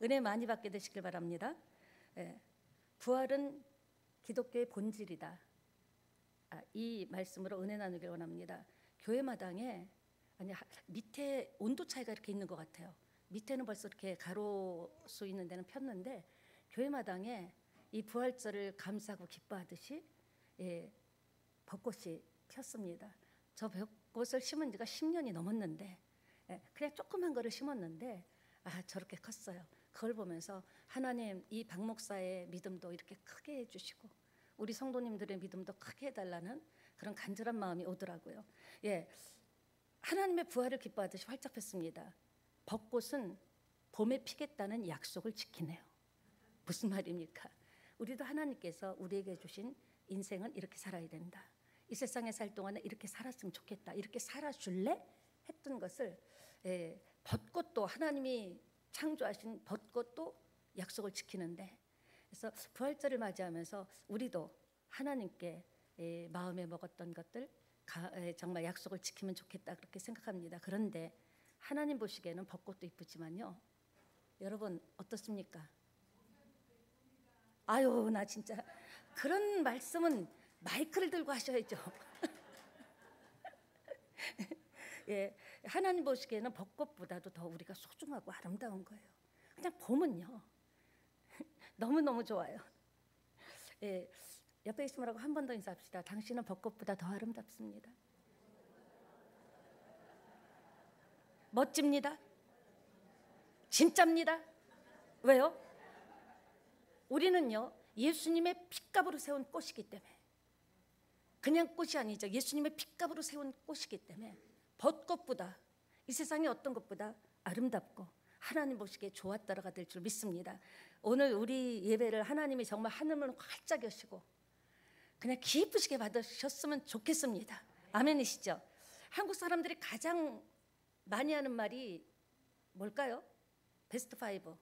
은혜 많이 받게 되시길 바랍니다. 예, 부활은 기독교의 본질이다. 이 말씀으로 은혜 나누길 원합니다. 교회 마당에 밑에 온도 차이가 이렇게 있는 것 같아요. 밑에는 벌써 이렇게 가로수 있는 데는 폈는데 교회 마당에 이 부활절을 감사하고 기뻐하듯이 벚꽃이 폈습니다. 저 벚꽃을 심은 지가 10년이 넘었는데 그냥 조그만 거를 심었는데 저렇게 컸어요. 그걸 보면서 하나님 이 박 목사의 믿음도 이렇게 크게 해주시고 우리 성도님들의 믿음도 크게 해달라는 그런 간절한 마음이 오더라고요. 하나님의 부활을 기뻐하듯이 활짝 폈습니다. 벚꽃은 봄에 피겠다는 약속을 지키네요. 무슨 말입니까? 우리도 하나님께서 우리에게 주신 인생은 이렇게 살아야 된다. 이 세상에 살 동안에 이렇게 살았으면 좋겠다. 이렇게 살아줄래? 했던 것을 벚꽃도 하나님이 창조하신 벚꽃도 약속을 지키는데 그래서 부활절을 맞이하면서 우리도 하나님께 마음에 먹었던 것들 정말 약속을 지키면 좋겠다 그렇게 생각합니다. 그런데 하나님 보시기에는 벚꽃도 이쁘지만요. 여러분 어떻습니까? 아유 나 진짜 그런 말씀은 마이크를 들고 하셔야죠. 하나님 보시기에는 벚꽃보다도 더 우리가 소중하고 아름다운 거예요. 그냥 봄은요 너무너무 좋아요. 옆에 계신 분하고 한 번 더 인사합시다. 당신은 벚꽃보다 더 아름답습니다. 멋집니다. 진짜입니다. 왜요? 우리는요 예수님의 핏값으로 세운 꽃이기 때문에 그냥 꽃이 아니죠. 예수님의 핏값으로 세운 꽃이기 때문에 벚꽃보다 이 세상의 어떤 것보다 아름답고 하나님 보시기에 좋았다라가 될 줄 믿습니다. 오늘 우리 예배를 하나님이 정말 하늘을 활짝 여시고 그냥 기쁘시게 받으셨으면 좋겠습니다. 아멘이시죠? 한국 사람들이 가장 많이 하는 말이 뭘까요? 베스트 5.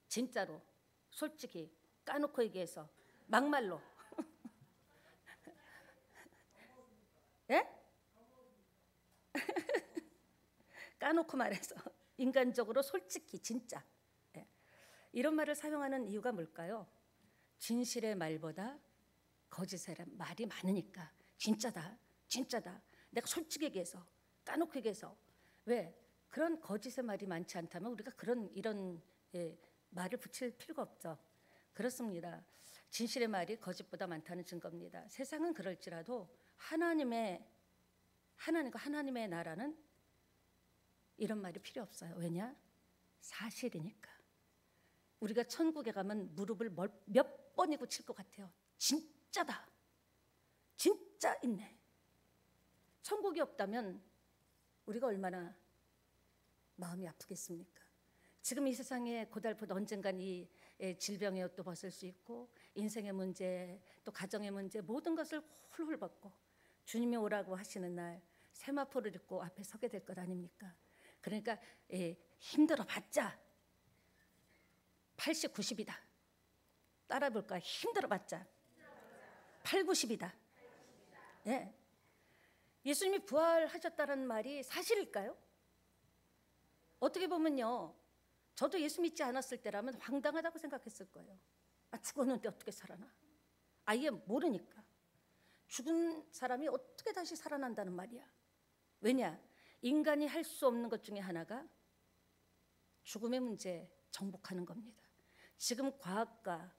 진짜로 솔직히 까놓고 얘기해서 막말로 예? 까놓고 말해서 인간적으로 솔직히 진짜 이런 말을 사용하는 이유가 뭘까요? 진실의 말보다 거짓의 말이 많으니까 진짜다 내가 솔직히 얘기해서 까놓고 얘기해서 왜 그런 거짓의 말이 많지 않다면 우리가 이런 말을 붙일 필요가 없죠. 그렇습니다. 진실의 말이 거짓보다 많다는 증거입니다. 세상은 그럴지라도 하나님과 하나님의 나라는 이런 말이 필요 없어요. 왜냐? 사실이니까. 우리가 천국에 가면 무릎을 몇 번이고 칠 것 같아요. 진짜다. 진짜 있네. 천국이 없다면 우리가 얼마나 마음이 아프겠습니까? 지금 이 세상에 고달프도 언젠간 이 질병의 옷도 벗을 수 있고 인생의 문제 또 가정의 문제 모든 것을 훌훌 벗고 주님이 오라고 하시는 날 세마포를 입고 앞에 서게 될 것 아닙니까? 그러니까 힘들어 봤자 80, 90이다. 따라 볼까? 힘들어 봤자 8, 90이다. 예수님이 부활하셨다는 말이 사실일까요? 어떻게 보면요. 저도 예수 믿지 않았을 때라면 황당하다고 생각했을 거예요. 죽었는데 어떻게 살아나? 아예 모르니까. 죽은 사람이 어떻게 다시 살아난다는 말이야. 왜냐? 인간이 할 수 없는 것 중에 하나가 죽음의 문제 정복하는 겁니다. 지금 과학과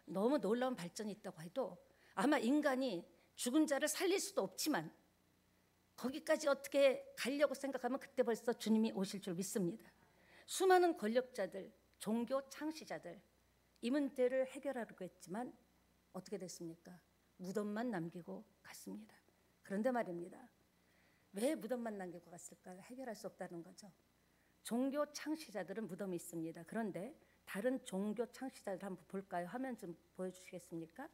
너무 놀라운 발전이 있다고 해도 아마 인간이 죽은 자를 살릴 수도 없지만 거기까지 어떻게 가려고 생각하면 그때 벌써 주님이 오실 줄 믿습니다. 수많은 권력자들, 종교 창시자들 이 문제를 해결하려고 했지만 어떻게 됐습니까? 무덤만 남기고 갔습니다. 그런데 말입니다. 왜 무덤만 남기고 갔을까요? 해결할 수 없다는 거죠. 종교 창시자들은 무덤이 있습니다. 그런데 다른 종교 창시자들 한번 볼까요? 화면 좀 보여주시겠습니까?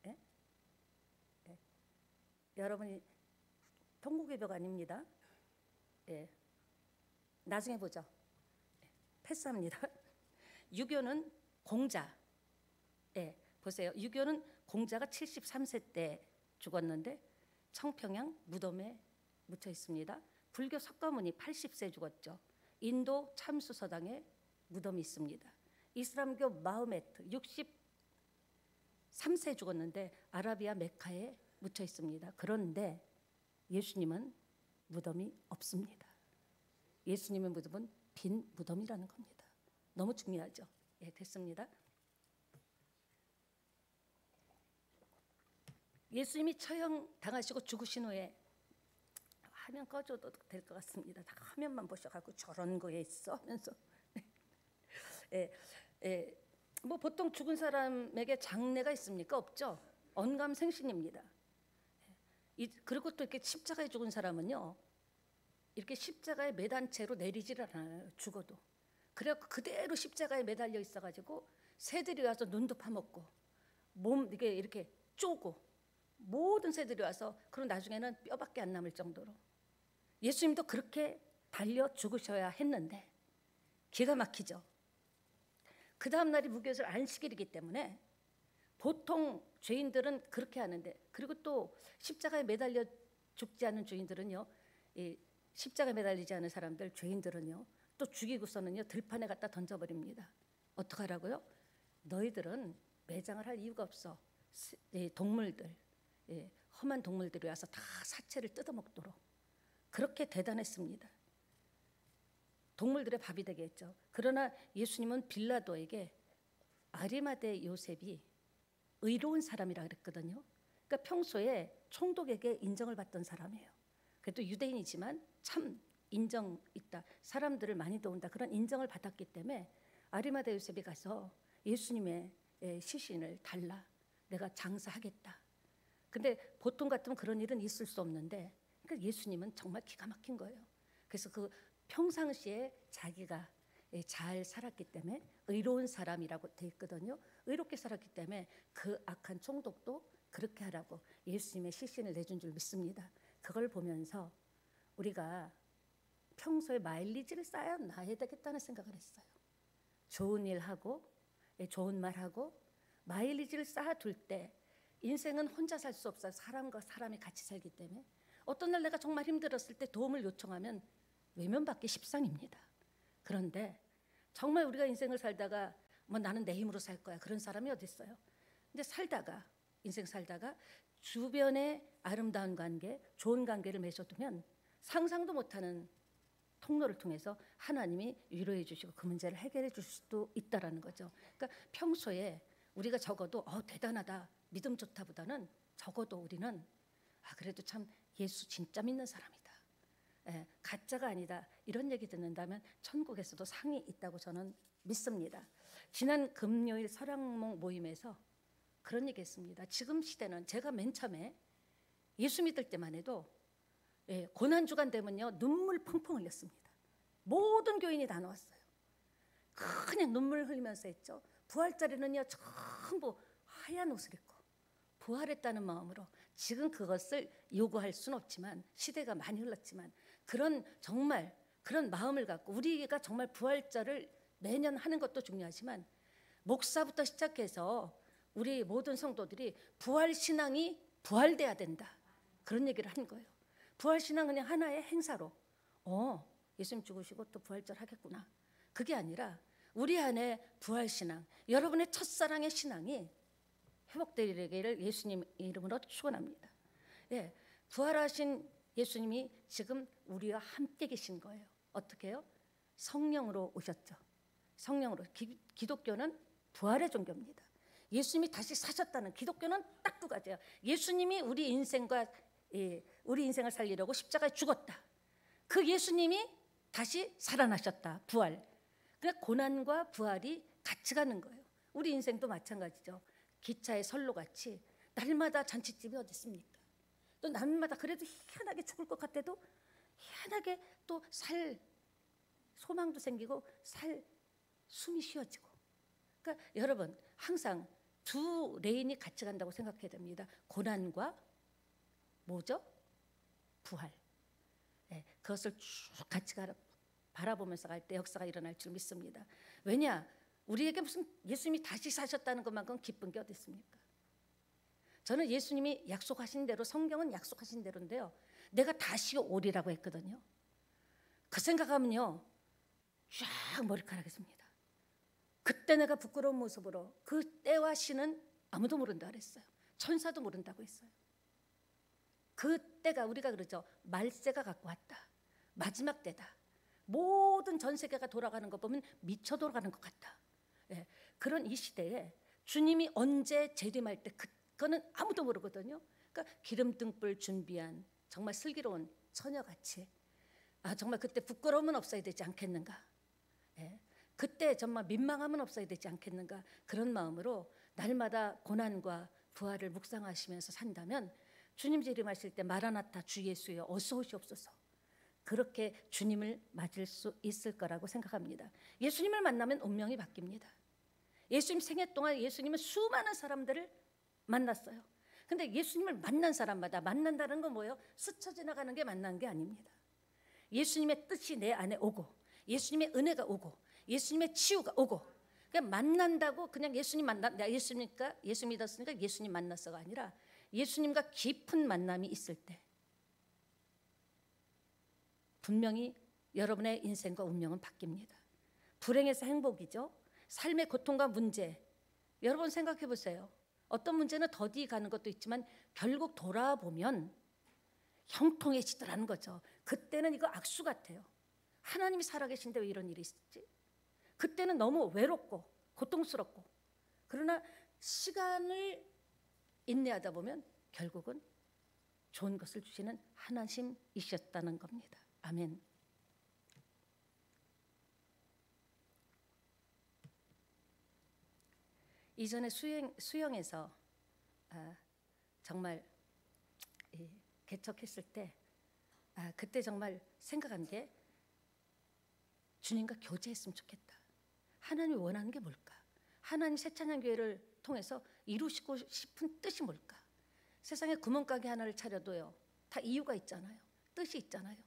예? 예. 여러분이 통곡의벽 아닙니다. 예. 나중에 보죠. 예. 패스합니다. 유교는 공자. 예. 보세요. 유교는 공자가 73세 때 죽었는데 청평양 무덤에 묻혀 있습니다. 불교 석가모니 80세 죽었죠. 인도 참수서당에 무덤이 있습니다. 이슬람교 마흐메트 63세에 죽었는데 아라비아 메카에 묻혀 있습니다. 그런데 예수님은 무덤이 없습니다. 예수님의 무덤은 빈 무덤이라는 겁니다. 너무 중요하죠. 예, 됐습니다. 예수님이 처형 당하시고 죽으신 후에 화면 꺼줘도 될 것 같습니다. 다 화면만 보셔가지고 저런 거에 있어 하면서 뭐 보통 죽은 사람에게 장례가 있습니까? 없죠. 언감생신입니다. 그리고 또 이렇게 십자가에 죽은 사람은요, 이렇게 십자가에 매단 채로 내리질 않아요. 죽어도. 그래갖고 그대로 십자가에 매달려 있어가지고 새들이 와서 눈도 파먹고 몸 이렇게 쪼고 모든 새들이 와서 그리고 나중에는 뼈밖에 안 남을 정도로 예수님도 그렇게 달려 죽으셔야 했는데 기가 막히죠. 그 다음 날이 무교절 안식일이기 때문에 보통 죄인들은 그렇게 하는데, 그리고 또 십자가에 매달려 죽지 않은 죄인들은요, 이 십자가에 매달리지 않은 사람들 죄인들은요 또 죽이고서는요 들판에 갖다 던져버립니다. 어떡하라고요? 너희들은 매장을 할 이유가 없어. 동물들, 험한 동물들이 와서 다 사체를 뜯어먹도록 그렇게 대단했습니다. 동물들의 밥이 되게 했죠. 그러나 예수님은 빌라도에게 아리마대 요셉이 의로운 사람이라 그랬거든요. 그러니까 평소에 총독에게 인정을 받던 사람이에요. 그래도 유대인이지만 참 인정 있다, 사람들을 많이 도운다, 그런 인정을 받았기 때문에 아리마대 요셉이 가서 예수님의 시신을 달라, 내가 장사하겠다. 근데 보통 같으면 그런 일은 있을 수 없는데, 그러니까 예수님은 정말 기가 막힌 거예요. 그래서 그 평상시에 자기가 잘 살았기 때문에 의로운 사람이라고 돼 있거든요. 의롭게 살았기 때문에 그 악한 총독도 그렇게 하라고 예수님의 시신을 내준 줄 믿습니다. 그걸 보면서 우리가 평소에 마일리지를 쌓아놔야 되겠다는 생각을 했어요. 좋은 일 하고 좋은 말 하고 마일리지를 쌓아둘 때 인생은 혼자 살 수 없어요. 사람과 사람이 같이 살기 때문에 어떤 날 내가 정말 힘들었을 때 도움을 요청하면 외면받기 십상입니다. 그런데 정말 우리가 인생을 살다가 뭐 나는 내 힘으로 살 거야, 그런 사람이 어디 있어요? 근데 살다가 인생 살다가 주변의 아름다운 관계, 좋은 관계를 맺어두면 상상도 못하는 통로를 통해서 하나님이 위로해 주시고 그 문제를 해결해 줄 수도 있다라는 거죠. 그러니까 평소에 우리가 적어도 대단하다, 믿음 좋다보다는 적어도 우리는 그래도 참 예수 진짜 믿는 사람이다, 가짜가 아니다, 이런 얘기 듣는다면 천국에서도 상이 있다고 저는 믿습니다. 지난 금요일 설왕목 모임에서 그런 얘기 했습니다. 지금 시대는, 제가 맨 처음에 예수 믿을 때만 해도 고난주간 되면요 눈물 펑펑 흘렸습니다. 모든 교인이 다 나왔어요. 그냥 눈물 흘리면서 했죠. 부활절에는요 전부 하얀 옷을 입고 부활했다는 마음으로, 지금 그것을 요구할 수는 없지만 시대가 많이 흘렀지만 그런 정말 그런 마음을 갖고 우리가 정말 부활절을 매년 하는 것도 중요하지만 목사부터 시작해서 우리 모든 성도들이 부활신앙이 부활돼야 된다, 그런 얘기를 한 거예요. 부활신앙은 그냥 하나의 행사로 예수님 죽으시고 또 부활절 하겠구나, 그게 아니라 우리 안에 부활신앙, 여러분의 첫사랑의 신앙이 회복되기를 예수님 이름으로 축원합니다. 부활하신 예수님이 지금 우리와 함께 계신 거예요. 어떻게 해요? 성령으로 오셨죠. 성령으로. 기독교는 부활의 종교입니다. 예수님이 다시 사셨다는, 기독교는 딱 두 가지예요. 예수님이 우리 인생을 살리려고 십자가에 죽었다. 그 예수님이 다시 살아나셨다. 부활. 그러니까 고난과 부활이 같이 가는 거예요. 우리 인생도 마찬가지죠. 기차의 선로같이 날마다 잔치집이 어디 있습니까? 또 날마다 그래도 희한하게 죽을 것 같아도 희한하게 또 살 소망도 생기고 살 숨이 쉬어지고. 그러니까 여러분 항상 두 레인이 같이 간다고 생각해야 됩니다. 고난과 뭐죠? 부활. 그것을 쭉 같이 바라보면서 갈 때 역사가 일어날 줄 믿습니다. 왜냐? 우리에게 무슨 예수님이 다시 사셨다는 것만큼 기쁜 게 어디 있습니까? 저는 예수님이 약속하신 대로, 성경은 약속하신 대로인데요, 내가 다시 오리라고 했거든요. 그 생각하면요 쫙 머리카락이 씁니다. 그때 내가 부끄러운 모습으로 그 때와 시는 아무도 모른다 그랬어요. 천사도 모른다고 했어요. 그때가 우리가 그러죠. 말세가 갖고 왔다. 마지막 때다. 모든 전 세계가 돌아가는 거 보면 미쳐 돌아가는 것 같다. 예, 그런 이 시대에 주님이 언제 재림할 때 그거는 아무도 모르거든요. 그러니까 기름 등불 준비한 정말 슬기로운 처녀같이 정말 그때 부끄러움은 없어야 되지 않겠는가. 예, 그때 정말 민망함은 없어야 되지 않겠는가. 그런 마음으로 날마다 고난과 부활을 묵상하시면서 산다면 주님 재림하실 때 마라나타 주 예수여 어서 오시옵소서. 그렇게 주님을 맞을 수 있을 거라고 생각합니다. 예수님을 만나면 운명이 바뀝니다. 예수님 생애 동안 예수님은 수많은 사람들을 만났어요. 근데 예수님을 만난 사람마다 만난다는 건 뭐예요? 스쳐 지나가는 게 만난 게 아닙니다. 예수님의 뜻이 내 안에 오고 예수님의 은혜가 오고 예수님의 치유가 오고 그냥 만난다고 그냥 예수님 내가 예수 믿었으니까 예수님 만났어가 아니라 예수님과 깊은 만남이 있을 때 분명히 여러분의 인생과 운명은 바뀝니다. 불행에서 행복이죠. 삶의 고통과 문제 여러분 생각해 보세요. 어떤 문제는 더디 가는 것도 있지만 결국 돌아보면 형통해지더라는 거죠. 그때는 이거 악수 같아요. 하나님이 살아계신데 왜 이런 일이 있었지? 그때는 너무 외롭고 고통스럽고 그러나 시간을 인내하다 보면 결국은 좋은 것을 주시는 하나님이셨다는 겁니다. 아멘. 이전에 수영에서 정말 개척했을 때 그때 정말 생각한 게 주님과 교제했으면 좋겠다. 하나님이 원하는 게 뭘까? 하나님 새찬양교회를 통해서 이루시고 싶은 뜻이 뭘까? 세상에 구멍가게 하나를 차려도요 다 이유가 있잖아요. 뜻이 있잖아요.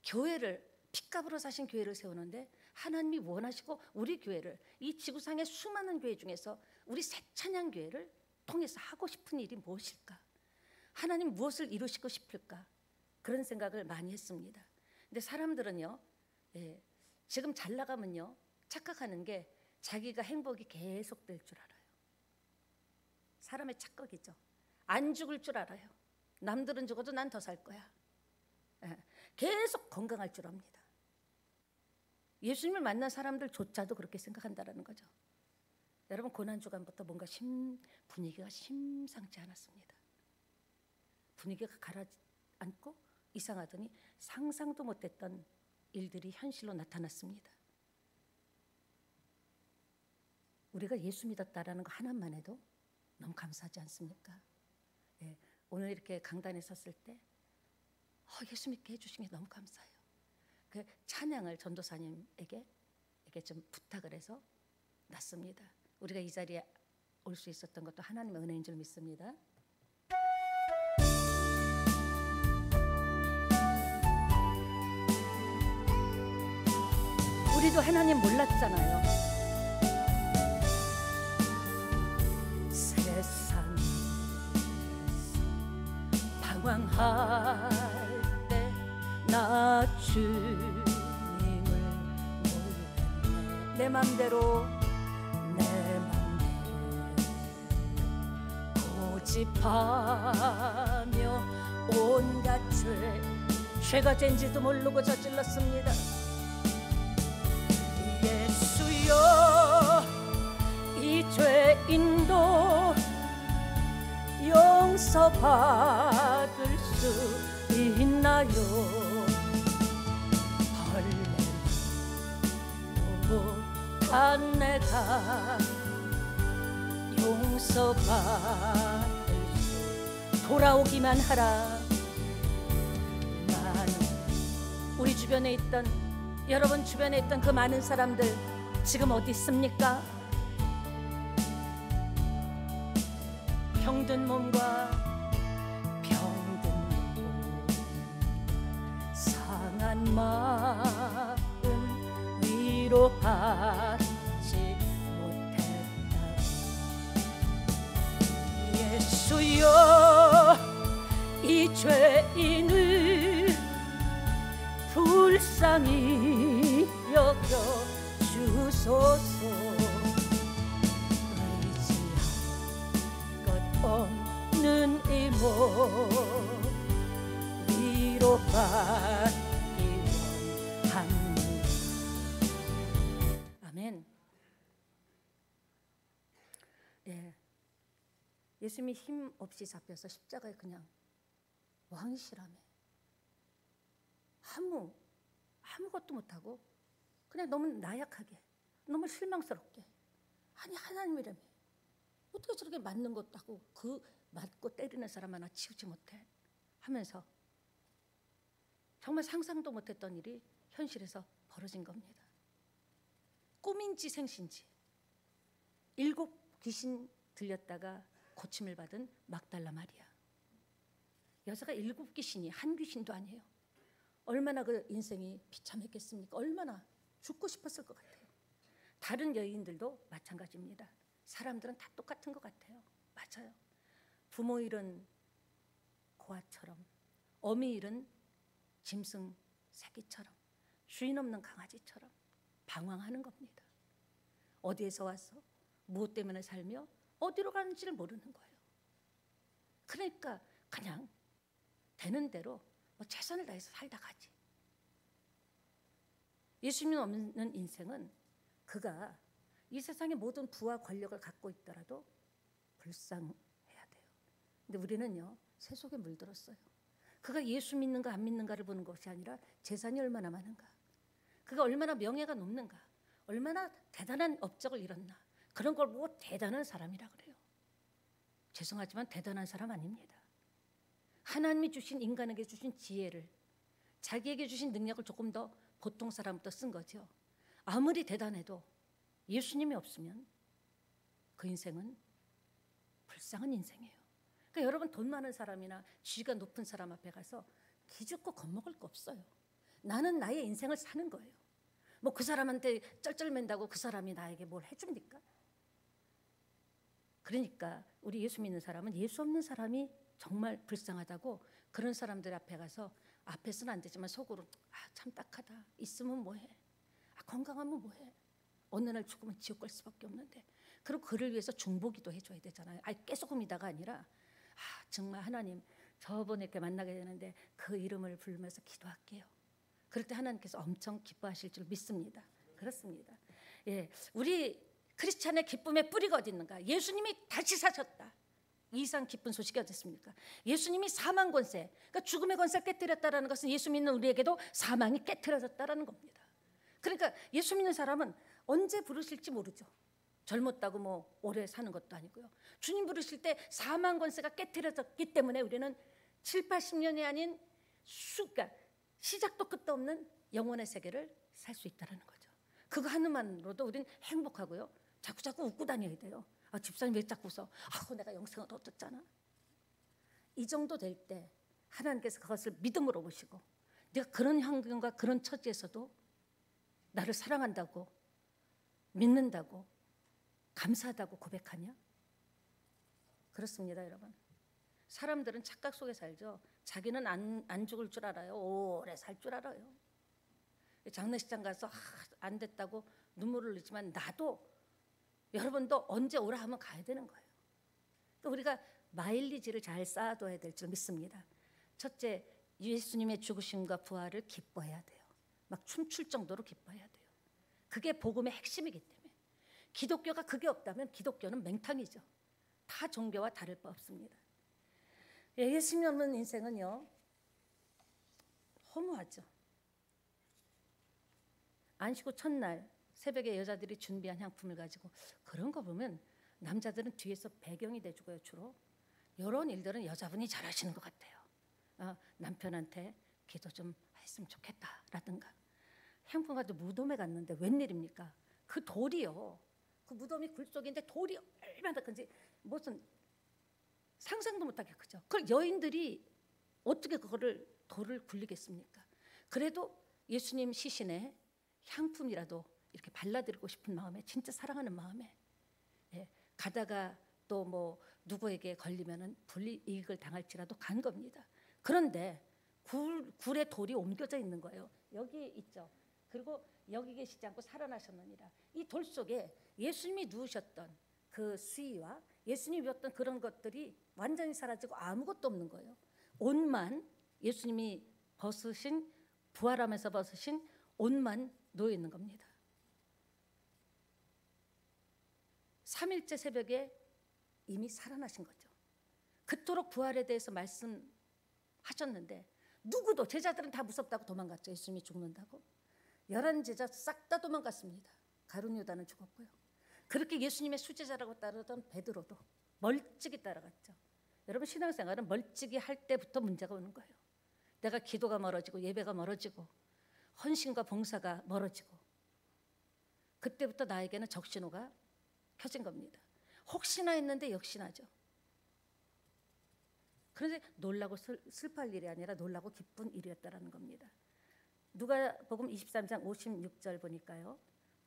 교회를 핏값으로 사신 교회를 세우는데 하나님이 원하시고 우리 교회를 이 지구상의 수많은 교회 중에서 우리 새찬양교회를 통해서 하고 싶은 일이 무엇일까? 하나님 무엇을 이루시고 싶을까? 그런 생각을 많이 했습니다. 근데 사람들은요 지금 잘 나가면요 착각하는 게 자기가 행복이 계속될 줄 알아요. 사람의 착각이죠. 안 죽을 줄 알아요. 남들은 죽어도 난 더 살 거야. 계속 건강할 줄 압니다. 예수님을 만난 사람들조차도 그렇게 생각한다는 거죠. 여러분 고난 주간부터 뭔가 분위기가 심상치 않았습니다. 분위기가 가라앉고 이상하더니 상상도 못했던 일들이 현실로 나타났습니다. 우리가 예수 믿었다라는 거 하나만 해도 너무 감사하지 않습니까? 오늘 이렇게 강단에 섰을 때 예수 믿게 해주신 게 너무 감사해요. 그 찬양을 전도사님에게 이렇게 좀 부탁을 해서 났습니다. 우리가 이 자리에 올 수 있었던 것도 하나님의 은혜인 줄 믿습니다. 우리도 하나님 몰랐잖아요. 세상에서 방황할 때 나 주님을 몰랐네. 내 맘대로 고집하며 온갖 죄가 된지도 모르고 저질렀습니다. 예수여 이 죄인도 용서받을 수 있나요? 벌레도 내가 용서받을 수 돌아오기만 하라. 나는 우리 주변에 있던 여러분 주변에 있던 그 많은 사람들 지금 어디 있습니까? 병든 몸과 병든 몸 상한 마음 위로받지 못했다. 예수여 이 죄인을 불쌍히 여겨 주소서. 의지할 것 없는 이모 위로받기 원합니다. 아멘. 예, 예수님이 힘 없이 잡혀서 십자가에 그냥 왕이시라며 아무것도 못하고 그냥 너무 나약하게, 너무 실망스럽게, 아니 하나님이라며 어떻게 저렇게 맞는 것도 하고 그 맞고 때리는 사람 하나 치우지 못해 하면서 정말 상상도 못했던 일이 현실에서 벌어진 겁니다. 꿈인지 생신지 7 귀신 들렸다가 고침을 받은 막달라 마리아. 여자가 7 귀신이 한 귀신도 아니에요. 얼마나 그 인생이 비참했겠습니까? 얼마나 죽고 싶었을 것 같아요. 다른 여인들도 마찬가지입니다. 사람들은 다 똑같은 것 같아요. 맞아요. 부모 잃은 고아처럼, 어미 잃은 짐승 새끼처럼, 주인 없는 강아지처럼 방황하는 겁니다. 어디에서 와서 무엇 때문에 살며 어디로 가는지를 모르는 거예요. 그러니까 그냥 되는 대로 뭐 최선을 다해서 살다 가지. 예수님 없는 인생은 그가 이 세상의 모든 부와 권력을 갖고 있더라도 불쌍해야 돼요. 근데 우리는요, 새 속에 물들었어요. 그가 예수 믿는가 안 믿는가를 보는 것이 아니라 재산이 얼마나 많은가, 그가 얼마나 명예가 높는가, 얼마나 대단한 업적을 이뤘나, 그런 걸 보고 대단한 사람이라 그래요. 죄송하지만 대단한 사람 아닙니다. 하나님이 주신, 인간에게 주신 지혜를, 자기에게 주신 능력을 조금 더 보통 사람부터 쓴 거죠. 아무리 대단해도 예수님이 없으면 그 인생은 불쌍한 인생이에요. 그러니까 여러분, 돈 많은 사람이나 지위가 높은 사람 앞에 가서 기죽고 겁먹을 거 없어요. 나는 나의 인생을 사는 거예요. 뭐 그 사람한테 쩔쩔맨다고 그 사람이 나에게 뭘 해줍니까? 그러니까 우리 예수 믿는 사람은 예수 없는 사람이 정말 불쌍하다고, 그런 사람들 앞에 가서 앞에서는 안 되지만 속으로 참 딱하다, 있으면 뭐해, 건강하면 뭐해, 어느 날 죽으면 지옥 갈 수밖에 없는데, 그리고 그를 위해서 중보기도 해줘야 되잖아요. 깨소금이다가 아니라 정말 하나님, 저번에 이렇게 만나게 되는데 그 이름을 부르면서 기도할게요. 그럴 때 하나님께서 엄청 기뻐하실 줄 믿습니다. 그렇습니다. 예, 우리 크리스찬의 기쁨의 뿌리가 어디 있는가? 예수님이 다시 사셨다. 이 이상 기쁜 소식이 어디 있습니까? 예수님이 사망 권세, 그러니까 죽음의 권세를 깨뜨렸다는 것은 예수 믿는 우리에게도 사망이 깨뜨려졌다는 겁니다. 그러니까 예수 믿는 사람은 언제 부르실지 모르죠. 젊었다고 뭐 오래 사는 것도 아니고요. 주님 부르실 때 사망 권세가 깨뜨려졌기 때문에 우리는 7, 80년이 아닌 그러니까 시작도 끝도 없는 영원의 세계를 살 수 있다는 거죠. 그거 하나만으로도 우리는 행복하고요. 자꾸 웃고 다녀야 돼요. 집사님 왜 자꾸 웃어? 내가 영생을 얻었잖아. 이 정도 될 때 하나님께서 그것을 믿음으로 보시고, 네가 그런 환경과 그런 처지에서도 나를 사랑한다고, 믿는다고, 감사하다고 고백하냐? 그렇습니다, 여러분. 사람들은 착각 속에 살죠. 자기는 안 죽을 줄 알아요. 오래 살 줄 알아요. 장례식장 가서 안 됐다고 눈물을 흘리지만 나도, 여러분도 언제 오라 하면 가야 되는 거예요. 또 우리가 마일리지를 잘 쌓아둬야 될 줄 믿습니다. 첫째, 예수님의 죽으심과 부활을 기뻐해야 돼요. 막 춤출 정도로 기뻐해야 돼요. 그게 복음의 핵심이기 때문에. 기독교가 그게 없다면 기독교는 맹탕이죠. 타 종교와 다를 바 없습니다. 예수님 없는 인생은요, 허무하죠. 안식 후 첫날 새벽에 여자들이 준비한 향품을 가지고, 그런 거 보면 남자들은 뒤에서 배경이 돼주고요. 주로 이런 일들은 여자분이 잘하시는 것 같아요. 남편한테 기도 좀 했으면 좋겠다라든가. 향품 가지고 무덤에 갔는데 웬일입니까? 그 돌이요, 그 무덤이 굴속인데 돌이 얼마나 큰지 무슨 상상도 못하게 크죠. 그걸 여인들이 어떻게 그거를 돌을 굴리겠습니까? 그래도 예수님 시신에 향품이라도 이렇게 발라드리고 싶은 마음에, 진짜 사랑하는 마음에, 가다가 또 뭐 누구에게 걸리면은 불이익을 당할지라도 간 겁니다. 그런데 굴에 돌이 옮겨져 있는 거예요. 여기 있죠. 그리고 여기 계시지 않고 살아나셨느니라. 이 돌 속에 예수님이 누우셨던 그 수위와 예수님이 입었던 그런 것들이 완전히 사라지고 아무것도 없는 거예요. 옷만, 예수님이 벗으신, 부활하면서 벗으신 옷만 놓여 있는 겁니다. 3일째 새벽에 이미 살아나신 거죠. 그토록 부활에 대해서 말씀하셨는데 누구도, 제자들은 다 무섭다고 도망갔죠. 예수님이 죽는다고. 11제자 싹 다 도망갔습니다. 가룟 유다는 죽었고요. 그렇게 예수님의 수제자라고 따르던 베드로도 멀찍이 따라갔죠. 여러분, 신앙생활은 멀찍이 할 때부터 문제가 오는 거예요. 내가 기도가 멀어지고 예배가 멀어지고 헌신과 봉사가 멀어지고 그때부터 나에게는 적신호가 켜진 겁니다. 혹시나 했는데 역시나죠. 그런데 놀라고 슬퍼할 일이 아니라 놀라고 기쁜 일이었다라는 겁니다. 누가복음 23장 56절 보니까요.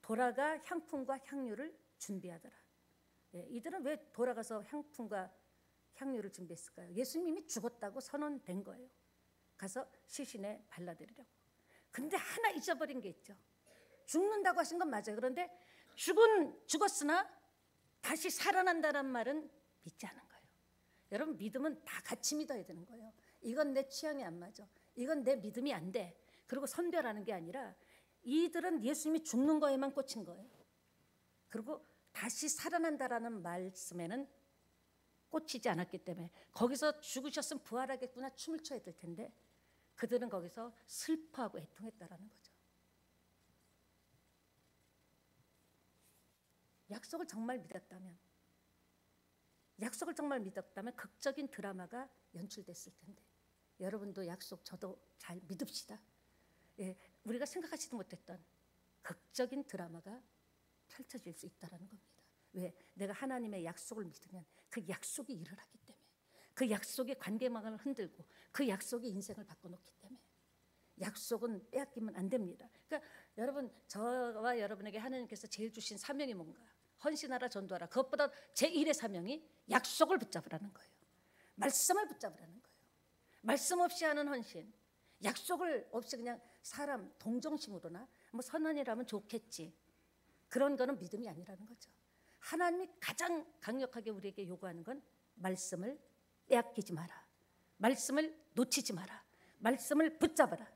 돌아가 향품과 향유를 준비하더라. 예, 이들은 왜 돌아가서 향품과 향유를 준비했을까요? 예수님이 죽었다고 선언된 거예요. 가서 시신에 발라드리라고. 근데 하나 잊어버린 게 있죠. 죽는다고 하신 건 맞아요. 그런데 죽었으나 다시 살아난다는 말은 믿지 않은 거예요. 여러분, 믿음은 다 같이 믿어야 되는 거예요. 이건 내 취향이 안 맞아, 이건 내 믿음이 안 돼, 그리고 선별하는 게 아니라 이들은 예수님이 죽는 거에만 꽂힌 거예요. 그리고 다시 살아난다라는 말씀에는 꽂히지 않았기 때문에 거기서 죽으셨으면 부활하겠구나 춤을 춰야 될 텐데 그들은 거기서 슬퍼하고 애통했다라는 거죠. 약속을 정말 믿었다면 극적인 드라마가 연출됐을 텐데 여러분도 약속, 저도 잘 믿읍시다. 예, 우리가 생각하지도 못했던 극적인 드라마가 펼쳐질 수 있다는 겁니다. 왜? 내가 하나님의 약속을 믿으면 그 약속이 일을 하기 때문에, 그 약속이 관계망을 흔들고 그 약속이 인생을 바꿔놓기 때문에 약속은 빼앗기면 안 됩니다. 그러니까 여러분, 저와 여러분에게 하나님께서 제일 주신 사명이 뭔가? 헌신하라, 전도하라. 그것보다 제1의 사명이 약속을 붙잡으라는 거예요. 말씀을 붙잡으라는 거예요. 말씀 없이 하는 헌신, 약속을 없이 그냥 사람 동정심으로나 뭐 선언이라면 좋겠지, 그런 거는 믿음이 아니라는 거죠. 하나님이 가장 강력하게 우리에게 요구하는 건 말씀을 빼앗기지 마라, 말씀을 놓치지 마라, 말씀을 붙잡아라.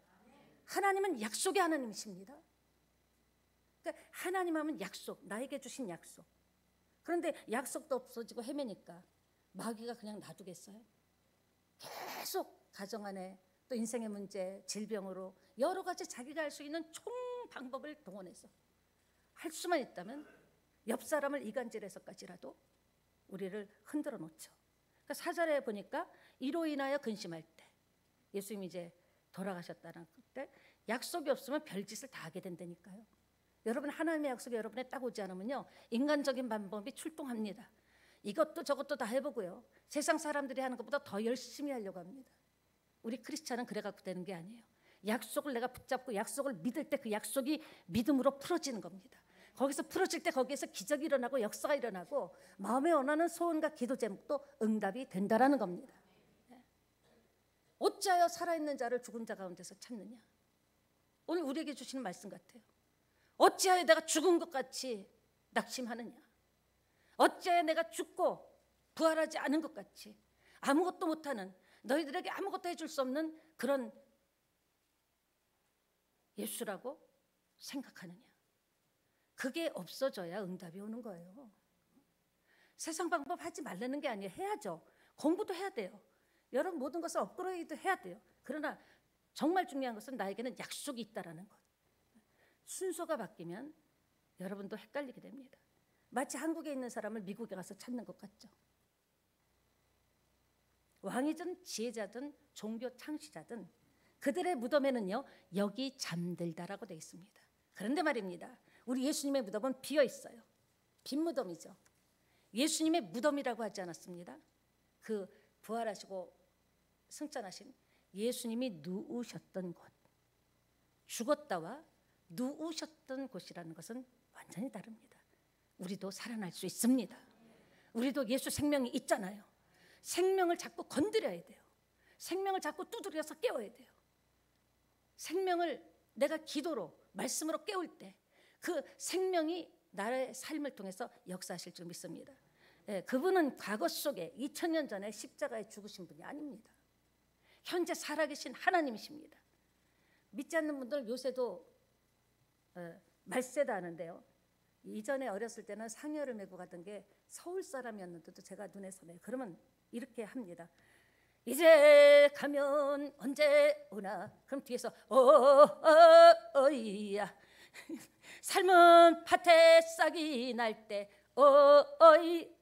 하나님은 약속의 하나님이십니다. 그러니까 하나님 하면 약속, 나에게 주신 약속. 그런데 약속도 없어지고 헤매니까 마귀가 그냥 놔두겠어요? 계속 가정 안에 또 인생의 문제, 질병으로 여러 가지 자기가 할 수 있는 총 방법을 동원해서 할 수만 있다면 옆 사람을 이간질해서까지라도 우리를 흔들어 놓죠. 그러니까 4절에 보니까 이로 인하여 근심할 때, 예수님이 이제 돌아가셨다는 때 약속이 없으면 별짓을 다 하게 된다니까요. 여러분, 하나님의 약속이 여러분에 딱 오지 않으면요, 인간적인 방법이 출동합니다. 이것도 저것도 다 해보고요, 세상 사람들이 하는 것보다 더 열심히 하려고 합니다. 우리 크리스찬은 그래 갖고 되는 게 아니에요. 약속을 내가 붙잡고 약속을 믿을 때 그 약속이 믿음으로 풀어지는 겁니다. 거기서 풀어질 때 거기에서 기적이 일어나고 역사가 일어나고 마음에 원하는 소원과 기도 제목도 응답이 된다라는 겁니다. 어찌하여 살아있는 자를 죽은 자 가운데서 찾느냐? 오늘 우리에게 주시는 말씀 같아요. 어찌하여 내가 죽은 것 같이 낙심하느냐? 어찌하여 내가 죽고 부활하지 않은 것 같이 아무것도 못하는, 너희들에게 아무것도 해줄 수 없는 그런 예수라고 생각하느냐? 그게 없어져야 응답이 오는 거예요. 세상 방법 하지 말라는 게 아니에요. 해야죠. 공부도 해야 돼요. 여러분, 모든 것을 업그레이드 해야 돼요. 그러나 정말 중요한 것은 나에게는 약속이 있다라는 것. 순서가 바뀌면 여러분도 헷갈리게 됩니다. 마치 한국에 있는 사람을 미국에 가서 찾는 것 같죠. 왕이든 지혜자든 종교 창시자든 그들의 무덤에는요, 여기 잠들다라고 되어 있습니다. 그런데 말입니다, 우리 예수님의 무덤은 비어 있어요. 빈 무덤이죠. 예수님의 무덤이라고 하지 않았습니다. 그 부활하시고 승천하신 예수님이 누우셨던 곳, 죽었다와 누우셨던 곳이라는 것은 완전히 다릅니다. 우리도 살아날 수 있습니다. 우리도 예수 생명이 있잖아요. 생명을 자꾸 건드려야 돼요. 생명을 자꾸 두드려서 깨워야 돼요. 생명을 내가 기도로 말씀으로 깨울 때 그 생명이 나의 삶을 통해서 역사하실 줄 믿습니다. 예, 그분은 과거 속에 2000년 전에 십자가에 죽으신 분이 아닙니다. 현재 살아계신 하나님이십니다. 믿지 않는 분들 요새도 말세다 하는데요. 이전에 어렸을 때는 상여를 메고 가던 게 서울 사람이었는데도 제가 눈에 선해요. 그러면 이렇게 합니다. 이제 가면 언제 오나. 그럼 뒤에서 어이야. 삶은 밭에 싹이 날 때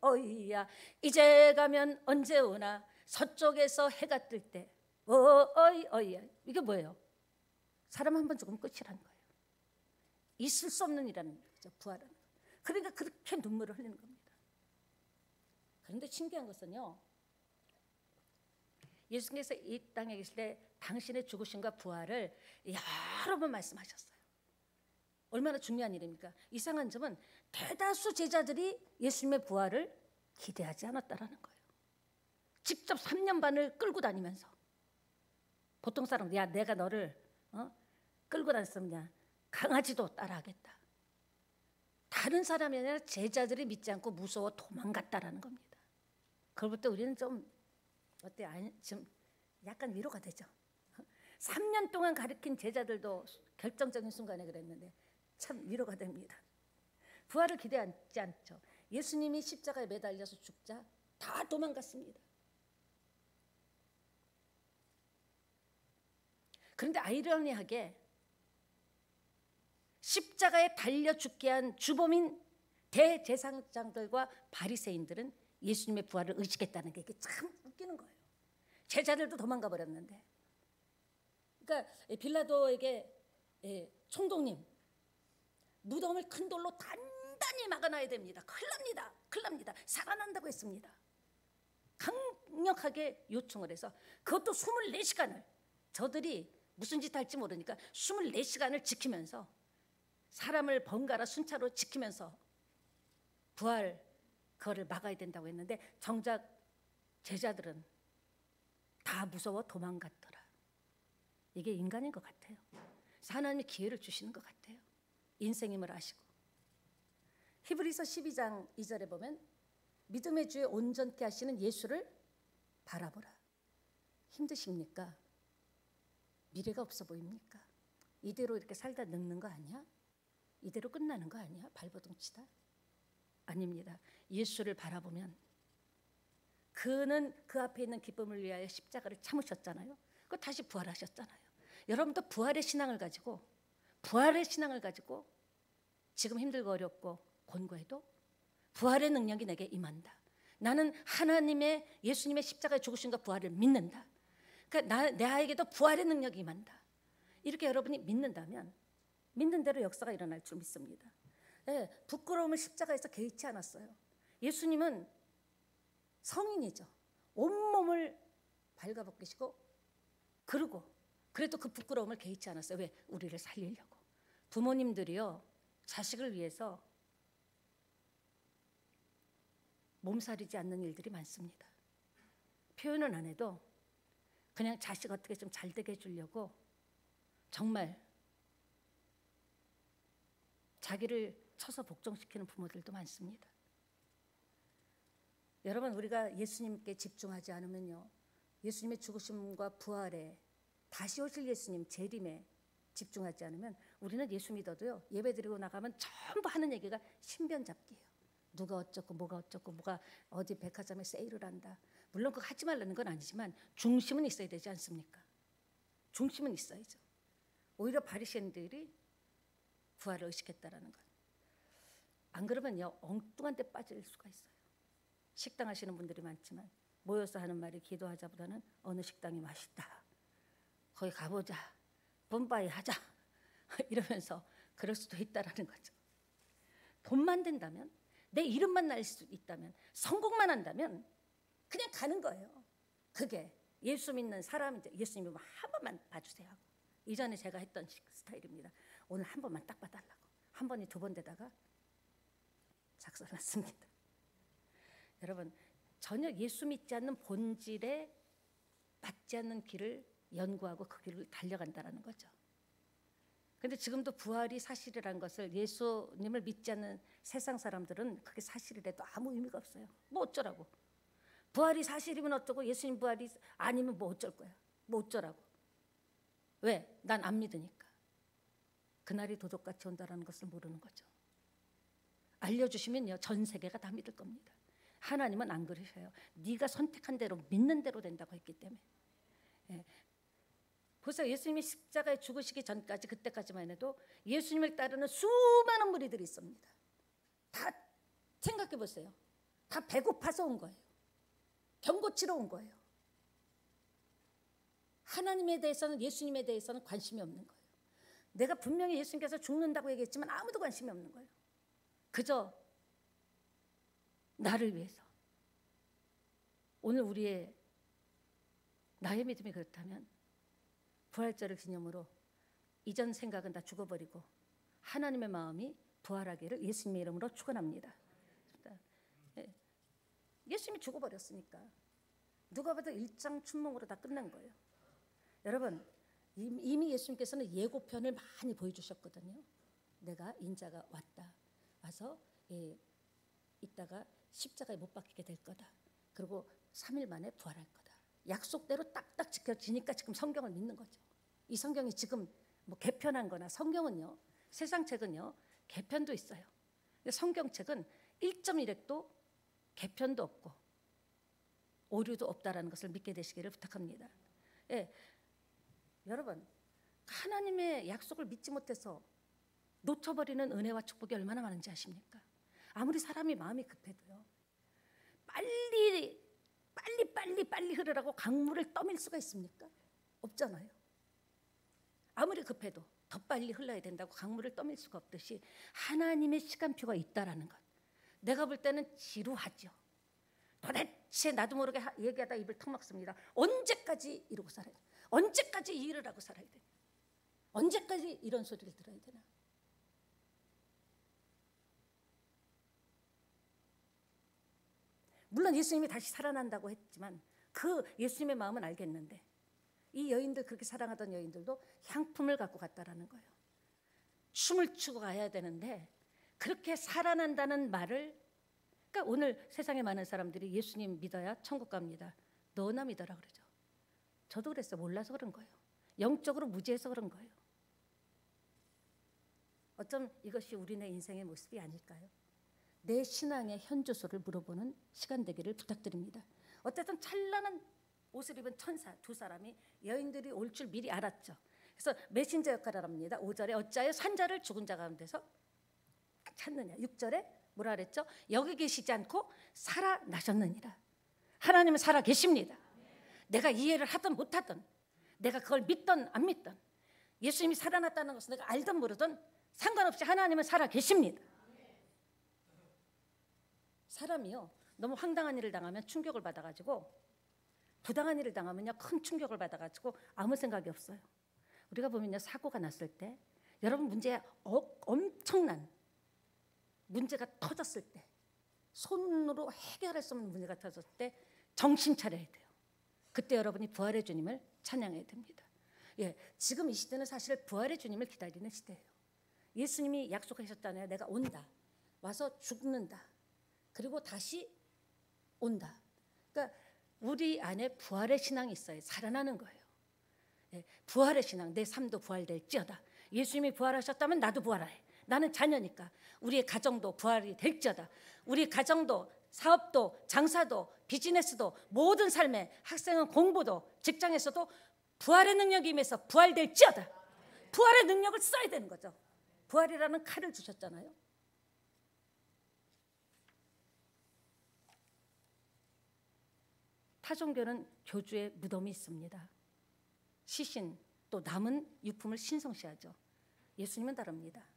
어이야. 이제 가면 언제 오나. 서쪽에서 해가 뜰 때 어이야. 이게 뭐예요? 사람 한 번 죽으면 끝이라는 거예요. 있을 수 없는 일이라는 거죠. 부활은. 그러니까 그렇게 눈물을 흘리는 겁니다. 그런데 신기한 것은요, 예수님께서 이 땅에 계실 때 당신의 죽으심과 부활을 여러 번 말씀하셨어요. 얼마나 중요한 일입니까? 이상한 점은 대다수 제자들이 예수님의 부활을 기대하지 않았다라는 거예요. 직접 3년 반을 끌고 다니면서, 보통 사람, 야 내가 너를 끌고 다녔으면 강아지도 따라하겠다. 다른 사람이 아니라 제자들이 믿지 않고 무서워 도망갔다라는 겁니다. 그걸 볼 때 우리는 좀 어때? 좀 약간 위로가 되죠. 3년 동안 가르친 제자들도 결정적인 순간에 그랬는데 참 위로가 됩니다. 부활을 기대하지 않죠. 예수님이 십자가에 매달려서 죽자 다 도망갔습니다. 그런데 아이러니하게 십자가에 달려 죽게 한 주범인 대제사장들과 바리새인들은 예수님의 부활을 의식했다는 게 참 웃기는 거예요. 제자들도 도망가 버렸는데. 그러니까 빌라도에게 총독님, 무덤을 큰 돌로 단단히 막아놔야 됩니다. 큰일 납니다. 살아난다고 했습니다. 강력하게 요청을 해서 그것도 24시간을 저들이 무슨 짓 할지 모르니까 24시간을 지키면서 사람을 번갈아 순차로 지키면서 부활 그거를 막아야 된다고 했는데 정작 제자들은 다 무서워 도망갔더라. 이게 인간인 것 같아요. 하나님이 기회를 주시는 것 같아요. 인생임을 아시고. 히브리서 12장 2절에 보면 믿음의 주에 온전케 하시는 예수를 바라보라. 힘드십니까? 미래가 없어 보입니까? 이대로 이렇게 살다 늙는 거 아니야? 이대로 끝나는 거 아니야? 발버둥 치다? 아닙니다. 예수를 바라보면 그는 그 앞에 있는 기쁨을 위하여 십자가를 참으셨잖아요. 그 다시 부활하셨잖아요. 여러분도 부활의 신앙을 가지고 지금 힘들고 어렵고 곤고해도 부활의 능력이 내게 임한다. 나는 하나님의 예수님의 십자가의 죽으심과 부활을 믿는다. 그러니까 나에게도 부활의 능력이 임한다. 이렇게 여러분이 믿는다면 믿는 대로 역사가 일어날 줄 믿습니다. 네, 부끄러움을 십자가에서 개의치 않았어요. 예수님은 성인이죠. 온몸을 발가벗기시고 그러고 그래도 그 부끄러움을 개의치 않았어요. 왜? 우리를 살리려고. 부모님들이요, 자식을 위해서 몸살이지 않는 일들이 많습니다. 표현은 안 해도 그냥 자식 어떻게 좀 잘 되게 해주려고 정말 자기를 쳐서 복종시키는 부모들도 많습니다. 여러분, 우리가 예수님께 집중하지 않으면요, 예수님의 죽으심과 부활에 다시 오실 예수님 재림에 집중하지 않으면 우리는 예수 믿어도요, 예배 드리고 나가면 전부 하는 얘기가 신변잡기예요. 누가 어쩌고 뭐가 어쩌고 뭐가 어디 백화점에 세일을 한다. 물론 그거 하지 말라는 건 아니지만 중심은 있어야 되지 않습니까? 중심은 있어야죠. 오히려 바리새인들이 부활을 의식했다라는 것. 안 그러면요, 엉뚱한 데 빠질 수가 있어요. 식당 하시는 분들이 많지만 모여서 하는 말이 기도하자보다는 어느 식당이 맛있다, 거기 가보자, 봄바이 하자 이러면서 그럴 수도 있다라는 거죠. 돈만 된다면, 내 이름만 날 수 있다면, 성공만 한다면 그냥 가는 거예요. 그게 예수 믿는 사람인데 예수님이 한 번만 봐주세요 하고. 이전에 제가 했던 스타일입니다. 오늘 한 번만 딱 봐달라고. 한 번이 두 번 되다가 작살났습니다. 여러분, 전혀 예수 믿지 않는 본질에 맞지 않는 길을 연구하고 그 길을 달려간다는 거죠. 근데 지금도 부활이 사실이라는 것을 예수님을 믿지 않는 세상 사람들은 그게 사실이라도 아무 의미가 없어요. 뭐 어쩌라고. 부활이 사실이면 어쩌고 예수님 부활이 아니면 뭐 어쩔 거야. 뭐 어쩌라고. 왜? 난 안 믿으니까. 그날이 도둑같이 온다는 것을 모르는 거죠. 알려주시면요 전 세계가 다 믿을 겁니다. 하나님은 안 그러셔요. 네가 선택한 대로 믿는 대로 된다고 했기 때문에. 예. 보세요. 예수님이 십자가에 죽으시기 전까지 그때까지만 해도 예수님을 따르는 수많은 무리들이 있습니다. 다 생각해 보세요. 다 배고파서 온 거예요. 병고치러 온 거예요. 하나님에 대해서는 예수님에 대해서는 관심이 없는 거예요. 내가 분명히 예수님께서 죽는다고 얘기했지만 아무도 관심이 없는 거예요. 그저 나를 위해서. 오늘 나의 믿음이 그렇다면 부활절을 기념으로 이전 생각은 다 죽어버리고 하나님의 마음이 부활하기를 예수님의 이름으로 축원합니다. 예수님이 죽어버렸으니까 누가 봐도 일장춘몽으로 다 끝난 거예요. 여러분 이미 예수님께서는 예고편을 많이 보여주셨거든요. 내가 인자가 와서 이따가 십자가에 못 박히게 될 거다. 그리고 3일 만에 부활할 거다. 약속대로 딱딱 지켜지니까 지금 성경을 믿는 거죠. 이 성경이 지금 뭐 개편한 거나 성경은요 세상 책은요 개편도 있어요. 성경책은 1.1획도 개편도 없고 오류도 없다라는 것을 믿게 되시기를 부탁합니다. 예, 여러분 하나님의 약속을 믿지 못해서 놓쳐버리는 은혜와 축복이 얼마나 많은지 아십니까? 아무리 사람이 마음이 급해도요 빨리 흐르라고 강물을 떠밀 수가 있습니까? 없잖아요. 아무리 급해도 더 빨리 흘러야 된다고 강물을 떠밀 수가 없듯이 하나님의 시간표가 있다라는 것. 내가 볼 때는 지루하죠. 도대체 나도 모르게 얘기하다 입을 턱 막습니다. 언제까지 이러고 살아야 돼? 언제까지 이 일을 하고 살아야 돼? 언제까지 이런 소리를 들어야 되나? 물론 예수님이 다시 살아난다고 했지만 그 예수님의 마음은 알겠는데 이 여인들 그렇게 사랑하던 여인들도 향품을 갖고 갔다라는 거예요. 춤을 추고 가야 되는데 그렇게 살아난다는 말을 그러니까 오늘 세상에 많은 사람들이 예수님 믿어야 천국 갑니다. 너나 믿어라 그러죠. 저도 그랬어요. 몰라서 그런 거예요. 영적으로 무지해서 그런 거예요. 어쩜 이것이 우리네 인생의 모습이 아닐까요? 내 신앙의 현주소를 물어보는 시간 되기를 부탁드립니다. 어쨌든 찬란한 옷을 입은 천사 두 사람이 여인들이 올 줄 미리 알았죠. 그래서 메신저 역할을 합니다. 5절에 어찌하여 산자를 죽은 자 가운데서 찾느냐. 6절에 뭐라 그랬죠? 여기 계시지 않고 살아나셨느니라. 하나님은 살아 계십니다. 내가 이해를 하든 못하든 내가 그걸 믿든 안 믿든 예수님이 살아났다는 것을 내가 알든 모르든 상관없이 하나님은 살아 계십니다. 사람이요 너무 황당한 일을 당하면 충격을 받아가지고 부당한 일을 당하면요 큰 충격을 받아가지고 아무 생각이 없어요. 우리가 보면요 사고가 났을 때 여러분 문제 엄청난 문제가 터졌을 때 손으로 해결할 수 없는 문제가 터졌을 때 정신 차려야 돼요. 그때 여러분이 부활의 주님을 찬양해야 됩니다. 예, 지금 이 시대는 사실 부활의 주님을 기다리는 시대예요. 예수님이 약속하셨잖아요. 내가 온다. 와서 죽는다. 그리고 다시 온다. 그러니까 우리 안에 부활의 신앙이 있어요. 살아나는 거예요. 예, 부활의 신앙, 내 삶도 부활될지어다. 예수님이 부활하셨다면 나도 부활해. 나는 자녀니까 우리의 가정도 부활이 될지어다. 우리 가정도 사업도 장사도 비즈니스도 모든 삶에 학생은 공부도 직장에서도 부활의 능력이 임해서 부활될지어다. 부활의 능력을 써야 되는 거죠. 부활이라는 칼을 주셨잖아요. 타종교는 교주의 무덤이 있습니다. 시신 또 남은 유품을 신성시하죠. 예수님은 다릅니다.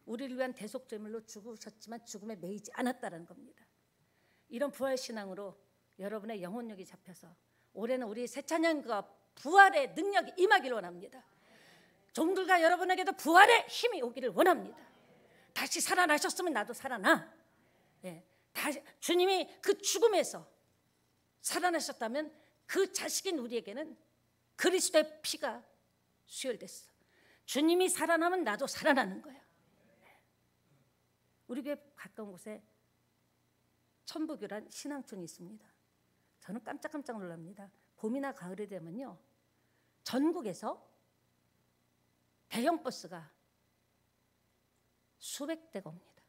우리를 위한 대속제물로 죽으셨지만 죽음에 매이지 않았다는 겁니다. 이런 부활신앙으로 여러분의 영혼력이 잡혀서 올해는 우리 새 찬양과 부활의 능력이 임하기를 원합니다. 종들과 여러분에게도 부활의 힘이 오기를 원합니다. 다시 살아나셨으면 나도 살아나. 예, 다시 주님이 그 죽음에서 살아나셨다면 그 자식인 우리에게는 그리스도의 피가 수혈됐어. 주님이 살아나면 나도 살아나는 거예요. 우리 교회 가까운 곳에 천부교란 신앙촌이 있습니다. 저는 깜짝깜짝 놀랍니다. 봄이나 가을이 되면요, 전국에서 대형 버스가 수백 대가 옵니다.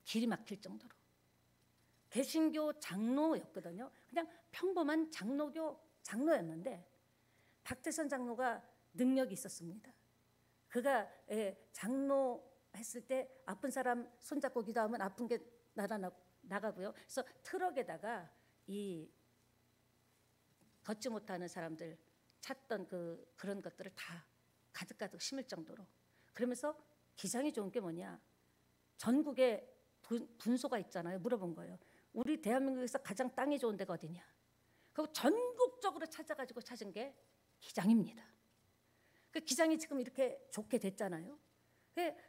길이 막힐 정도로. 개신교 장로였거든요. 그냥 평범한 장로였는데 박태선 장로가 능력이 있었습니다. 그가 장로 했을 때 아픈 사람 손잡고 기도하면 아픈 게 나가고요. 그래서 트럭에다가 이 걷지 못하는 사람들 찾던 그런 것들을 다 가득가득 심을 정도로. 그러면서 기장이 좋은 게 뭐냐, 전국에 분소가 있잖아요. 물어본 거예요. 우리 대한민국에서 가장 땅이 좋은 데가 어디냐. 그리고 전국적으로 찾아가지고 찾은 게 기장입니다. 그 기장이 지금 이렇게 좋게 됐잖아요.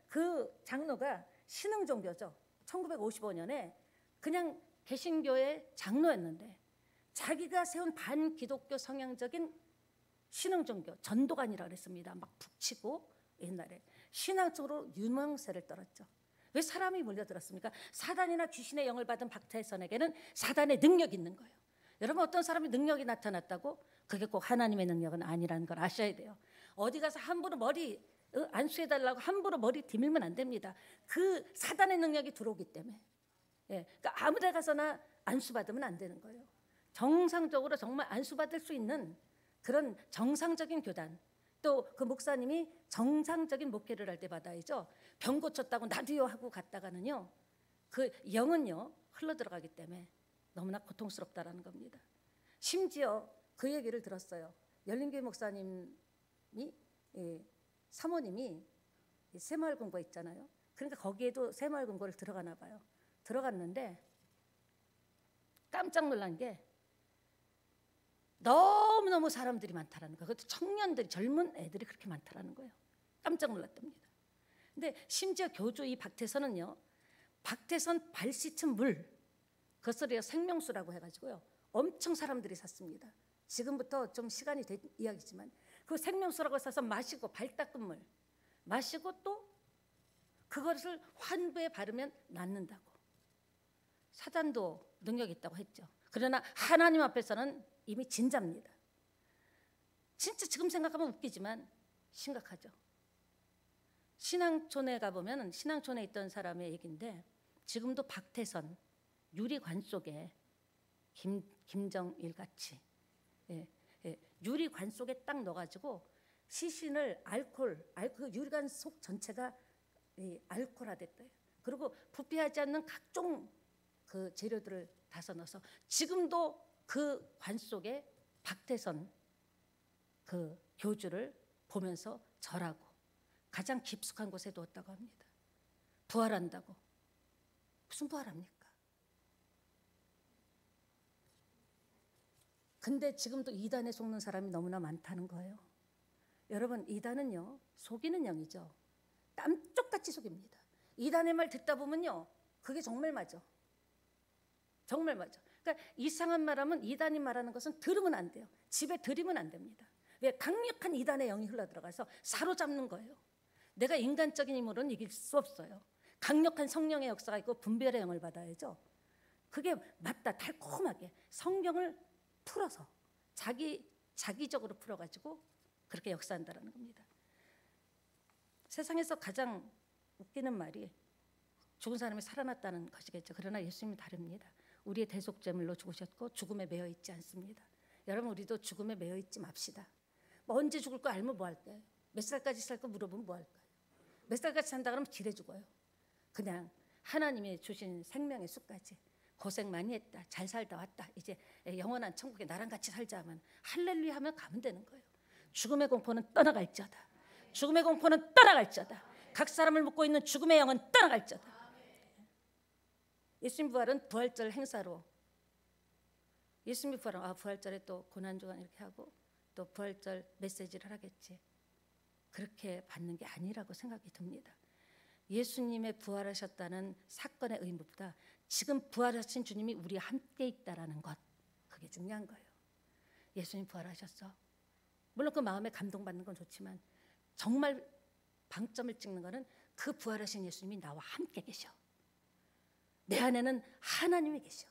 그 장로가 신흥종교죠. 1955년에 그냥 개신교의 장로였는데 자기가 세운 반기독교 성향적인 신흥종교, 전도관이라고 그랬습니다. 막 북치고 옛날에 신앙적으로 유명세를 떨었죠. 왜 사람이 몰려들었습니까? 사단이나 귀신의 영을 받은 박태선에게는 사단의 능력이 있는 거예요. 여러분, 어떤 사람이 능력이 나타났다고 그게 꼭 하나님의 능력은 아니라는 걸 아셔야 돼요. 어디 가서 함부로 머리 안수해달라고 함부로 머리 디밀면 안 됩니다. 그 사단의 능력이 들어오기 때문에. 그러니까 아무 데 가서나 안수받으면 안 되는 거예요. 정상적으로 정말 안수받을 수 있는 그런 정상적인 교단, 또 그 목사님이 정상적인 목회를 할 때 받아야죠. 병 고쳤다고 나도요 하고 갔다가는요, 그 영은요 흘러들어가기 때문에 너무나 고통스럽다라는 겁니다. 심지어 그 얘기를 들었어요. 열린교회 목사님이 사모님이 새마을금고 있잖아요. 그러니까 거기에도 새마을금고를 들어가나 봐요. 들어갔는데 깜짝 놀란 게 너무너무 사람들이 많다라는 거예요. 그것도 청년들이, 젊은 애들이 그렇게 많다라는 거예요. 깜짝 놀랐답니다. 근데 심지어 교주 이 박태선은요, 박태선 발 씻은 물, 그것을 생명수라고 해가지고요 엄청 사람들이 샀습니다. 지금부터 좀 시간이 된 이야기지만 그 생명수라고 사서 마시고, 발 닦은 물 마시고 또 그것을 환부에 바르면 낫는다고. 사단도 능력이 있다고 했죠. 그러나 하나님 앞에서는 이미 진짜입니다. 진짜 지금 생각하면 웃기지만 심각하죠. 신앙촌에 가보면 신앙촌에 있던 사람의 얘기인데, 지금도 박태선 유리관 속에 김정일 같이 유리관 속에 딱 넣어가지고 시신을 그 유리관 속 전체가 알코올화됐대요. 그리고 부패하지 않는 각종 그 재료들을 다 넣어서 지금도 그 관 속에 박태선 그 교주를 보면서 절하고 가장 깊숙한 곳에 두었다고 합니다. 부활한다고. 무슨 부활합니까? 근데 지금도 이단에 속는 사람이 너무나 많다는 거예요. 여러분, 이단은요 속이는 영이죠. 땀쪽같이 속입니다. 이단의 말 듣다 보면요 그게 정말 맞아. 정말 맞아. 그러니까 이상한 말하면, 이단이 말하는 것은 들으면 안 돼요. 집에 들이면 안 됩니다. 왜? 강력한 이단의 영이 흘러들어가서 사로잡는 거예요. 내가 인간적인 힘으로는 이길 수 없어요. 강력한 성령의 역사가 있고 분별의 영을 받아야죠. 그게 맞다. 달콤하게 성경을 풀어서 자기적으로 풀어가지고 그렇게 역사한다는 겁니다. 세상에서 가장 웃기는 말이 죽은 사람이 살아났다는 것이겠죠. 그러나 예수님이 다릅니다. 우리의 대속제물로 죽으셨고 죽음에 매여 있지 않습니다. 여러분, 우리도 죽음에 매여 있지 맙시다. 뭐 언제 죽을 거 알면 뭐 할까요? 몇 살까지 살 거 물어보면 뭐 할까요? 몇 살까지 산다 그러면 지레 죽어요. 그냥 하나님이 주신 생명의 수까지 고생 많이 했다, 잘 살다 왔다, 이제 영원한 천국에 나랑 같이 살자 하면 할렐루야 하면 가면 되는 거예요. 죽음의 공포는 떠나갈지어다. 죽음의 공포는 떠나갈지어다. 각 사람을 묶고 있는 죽음의 영은 떠나갈지어다. 예수님 부활은 부활절 행사로, 예수님 부활은 부활절에 또 고난주간 이렇게 하고 또 부활절 메시지를 하겠지, 그렇게 받는 게 아니라고 생각이 듭니다. 예수님의 부활하셨다는 사건의 의무보다 지금 부활하신 주님이 우리와 함께 있다라는 것, 그게 중요한 거예요. 예수님 부활하셨어. 물론 그 마음에 감동받는 건 좋지만 정말 방점을 찍는 것은 그 부활하신 예수님이 나와 함께 계셔. 내 안에는 하나님이 계셔.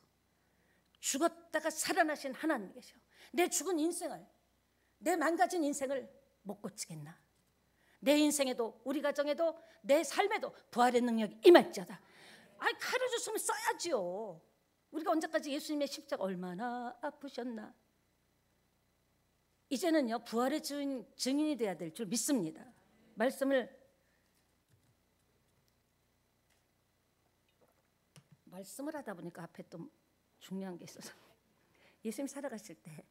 죽었다가 살아나신 하나님이 계셔. 내 죽은 인생을, 내 망가진 인생을 못 고치겠나? 내 인생에도, 우리 가정에도, 내 삶에도 부활의 능력이 임할지어다. 아이, 가르쳐줬으면 써야지요. 우리가 언제까지 예수님의 십자가 얼마나 아프셨나? 이제는요, 부활의 증인이 돼야 될 줄 믿습니다. 말씀을 하다 보니까 앞에 또 중요한 게 있어서 예수님 살아가실 때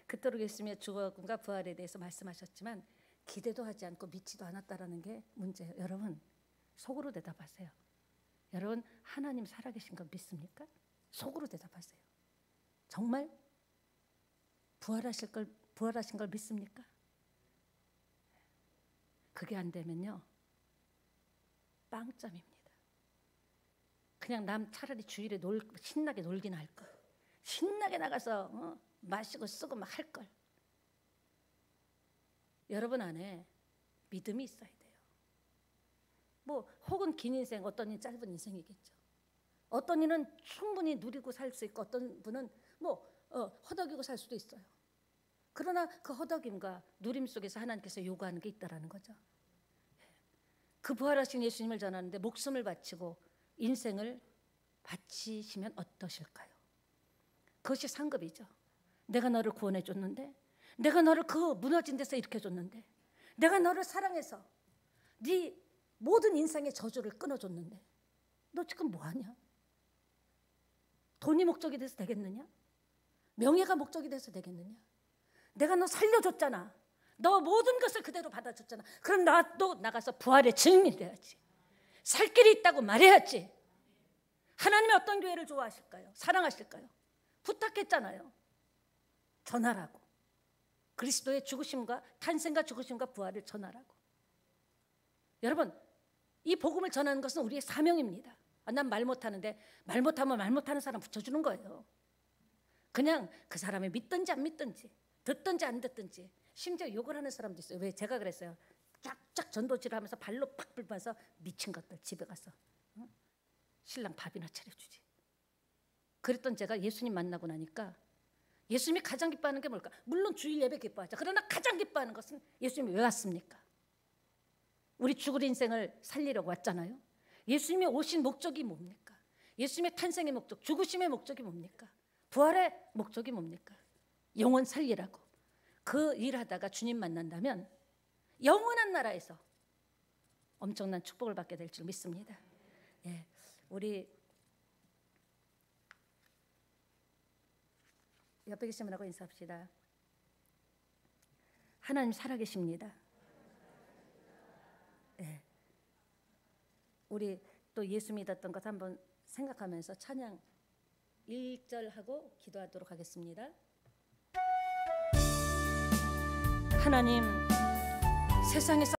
그토록 예수님의 죽음과 부활에 대해서 말씀하셨지만 기대도 하지 않고 믿지도 않았다라는 게 문제예요. 여러분, 속으로 대답하세요. 여러분, 하나님 살아계신 거 믿습니까? 속으로 대답하세요. 정말 부활하신 걸 믿습니까? 그게 안 되면요, 빵점입니다. 그냥 남 차라리 주일에 신나게 놀긴 할 걸. 신나게 나가서 마시고 쓰고 막 할 걸. 여러분 안에 믿음이 있어야 돼요. 뭐 혹은 긴 인생, 어떤 이는 짧은 인생이겠죠. 어떤 이는 충분히 누리고 살 수 있고 어떤 분은 허덕이고 살 수도 있어요. 그러나 그 허덕임과 누림 속에서 하나님께서 요구하는 게 있다라는 거죠. 그 부활하신 예수님을 전하는데 목숨을 바치고 인생을 바치시면 어떠실까요? 그것이 상급이죠. 내가 너를 구원해 줬는데, 내가 너를 그 무너진 데서 일으켜줬는데, 내가 너를 사랑해서 네 모든 인생의 저주를 끊어줬는데 너 지금 뭐하냐? 돈이 목적이 돼서 되겠느냐? 명예가 목적이 돼서 되겠느냐? 내가 너 살려줬잖아. 너 모든 것을 그대로 받아줬잖아. 그럼 나도 나가서 부활의 증인이 돼야지. 살 길이 있다고 말해야지. 하나님이 어떤 교회를 좋아하실까요? 사랑하실까요? 부탁했잖아요. 전하라고. 그리스도의 죽으심과 탄생과 죽으심과 부활을 전하라고. 여러분, 이 복음을 전하는 것은 우리의 사명입니다. 난 말 못하는데 말 못하면 말 못하는 사람 붙여주는 거예요. 그냥 그 사람이 믿든지 안 믿든지, 듣든지 안 듣든지, 심지어 욕을 하는 사람도 있어요. 왜? 제가 그랬어요. 쫙쫙 전도질을 하면서 발로 팍 밟아서 미친 것들 집에 가서 신랑 밥이나 차려주지. 그랬던 제가 예수님 만나고 나니까 예수님이 가장 기뻐하는 게 뭘까? 물론 주일 예배 기뻐하죠. 그러나 가장 기뻐하는 것은 예수님이 왜 왔습니까? 우리 죽을 인생을 살리려고 왔잖아요. 예수님이 오신 목적이 뭡니까? 예수님의 탄생의 목적, 죽으심의 목적이 뭡니까? 부활의 목적이 뭡니까? 영혼 살리라고. 그 일하다가 주님 만난다면 영원한 나라에서 엄청난 축복을 받게 될 줄 믿습니다. 예, 우리 옆에 계신 분하고 인사합시다. 하나님 살아계십니다. 예. 우리 또 예수 믿었던 것 한번 생각하면서 찬양 1절 하고 기도하도록 하겠습니다. 하나님, 세상에서